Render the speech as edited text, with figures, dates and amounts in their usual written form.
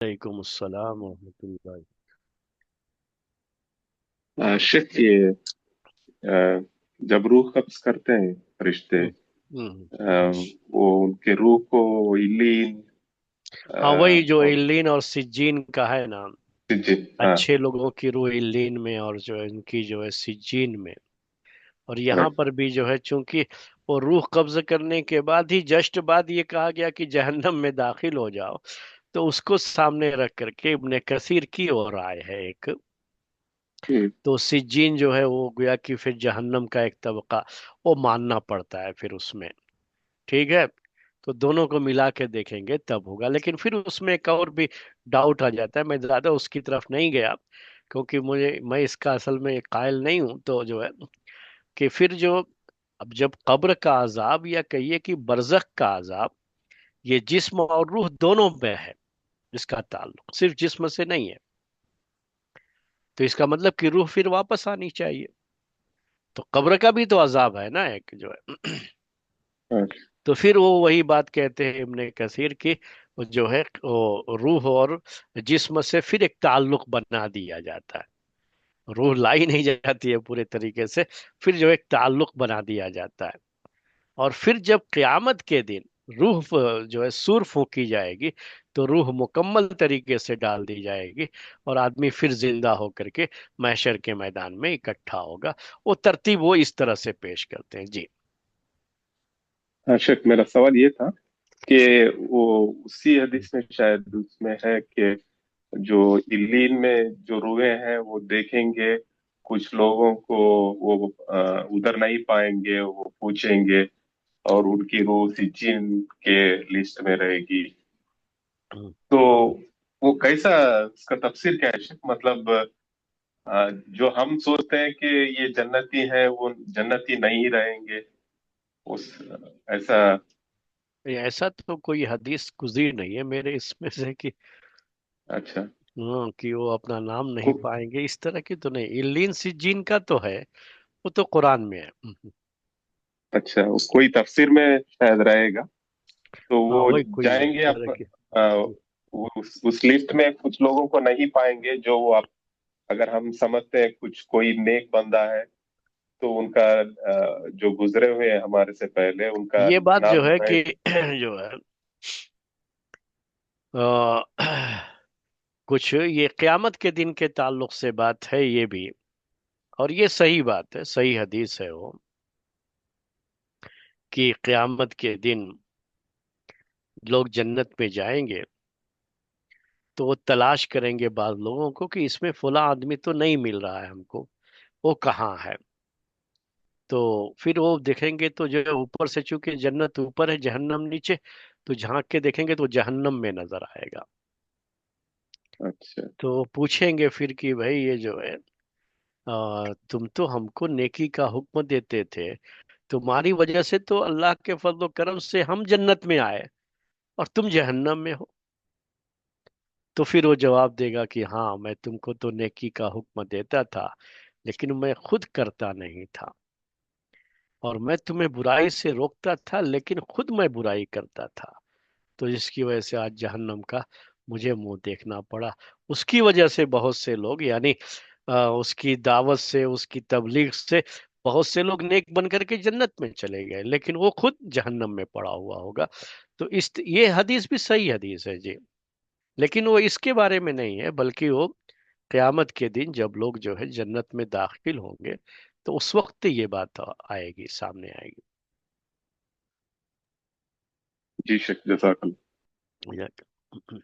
वालेकुम अस्सलाम वरहमतुल्लाह। शेख ये अ, जब रूह कब्ज करते हैं फरिश्ते, हम्म, हम्म। वो उनके रूह को इल्लीन हाँ, वही जो और इल्लीन और सिज्जीन का है ना। जी, हाँ, अच्छे लोगों की रूह इल्लीन में और जो है इनकी जो है सिज्जीन में। और यहाँ करेक्ट। पर भी जो है चूंकि वो रूह कब्ज करने के बाद ही जस्ट बाद ये कहा गया कि जहन्नम में दाखिल हो जाओ, तो उसको सामने रख करके इब्ने कसीर की ओर आए है एक। तो सिज्जीन जो है वो गया कि फिर जहन्नम का एक तबका वो मानना पड़ता है फिर उसमें। ठीक है। तो दोनों को मिला के देखेंगे तब होगा, लेकिन फिर उसमें एक और भी डाउट आ जाता है। मैं ज्यादा उसकी तरफ नहीं गया क्योंकि मैं इसका असल में कायल नहीं हूं, तो जो है कि फिर जो अब जब कब्र का अजाब या कहिए कि बरज़ख का अजाब, ये जिस्म और रूह दोनों में है। इसका ताल्लुक सिर्फ जिस्म से नहीं है। तो इसका मतलब कि रूह फिर वापस आनी चाहिए। तो कब्र का भी तो अजाब है ना एक जो है। तो फिर वो वही बात कहते हैं इब्ने कसीर की, वो जो है वो रूह और जिस्म से फिर एक ताल्लुक बना दिया जाता है। रूह लाई नहीं जाती है पूरे तरीके से, फिर जो एक ताल्लुक बना दिया जाता है। और फिर जब क़यामत के दिन रूह जो है सूर फूंकी जाएगी, तो रूह मुकम्मल तरीके से डाल दी जाएगी और आदमी फिर जिंदा होकर के महशर के मैदान में इकट्ठा होगा। वो तरतीब वो इस तरह से पेश करते हैं जी। हाँ शेख, मेरा सवाल ये था कि वो उसी हदीस में शायद उसमें है कि जो इल्लीन में जो रूहें हैं वो देखेंगे कुछ लोगों को, वो उधर नहीं पाएंगे, वो पूछेंगे और उनकी रूह सिज्जीन के लिस्ट में रहेगी। तो वो कैसा, उसका तफसीर क्या है शेख? मतलब जो हम सोचते हैं कि ये जन्नती हैं वो जन्नती नहीं रहेंगे, उस ऐसा। ऐसा तो कोई हदीस गुज़ीर नहीं है मेरे इसमें से कि अच्छा। हाँ, कि वो अपना नाम नहीं को, पाएंगे, इस तरह की तो नहीं। इल्लीन सिज्जीन का तो है, वो तो कुरान में है। अच्छा, कोई तफसीर में शायद रहेगा, तो हाँ, वो वही कोई इस जाएंगे तरह आप। की। वो उस लिस्ट में कुछ लोगों को नहीं पाएंगे जो वो आप, अगर हम समझते हैं कुछ कोई नेक बंदा है तो उनका जो गुजरे हुए हैं हमारे से पहले, उनका ये बात जो नाम है रहे। कि जो है अ, कुछ ये क़यामत के दिन के ताल्लुक से बात है ये भी। और ये सही बात है, सही हदीस है वो, कि क़यामत के दिन लोग जन्नत में जाएंगे तो वो तलाश करेंगे बाद लोगों को कि इसमें फला आदमी तो नहीं मिल रहा है हमको, वो कहाँ है। तो फिर वो देखेंगे तो जो है ऊपर से, चूंकि जन्नत ऊपर है जहन्नम नीचे, तो झांक के देखेंगे तो जहन्नम में नजर आएगा। अच्छा। तो पूछेंगे फिर कि भाई ये जो है तुम तो हमको नेकी का हुक्म देते थे, तुम्हारी वजह से तो अल्लाह के फضल व करम से हम जन्नत में आए और तुम जहन्नम में हो। तो फिर वो जवाब देगा कि हाँ, मैं तुमको तो नेकी का हुक्म देता था, लेकिन मैं खुद करता नहीं था। और मैं तुम्हें बुराई से रोकता था, लेकिन खुद मैं बुराई करता था। तो जिसकी वजह से आज जहन्नम का मुझे मुंह देखना पड़ा। उसकी वजह से बहुत से लोग, यानी उसकी दावत से, उसकी तबलीग से बहुत से लोग नेक बन करके जन्नत में चले गए, लेकिन वो खुद जहन्नम में पड़ा हुआ होगा। तो इस ये हदीस भी सही हदीस है जी। लेकिन वो इसके बारे में नहीं है, बल्कि वो क़यामत के दिन जब लोग जो है जन्नत में दाखिल होंगे, तो उस वक्त ये बात आएगी, सामने आएगी। जी शेख, जज़ाकल्लाह। या-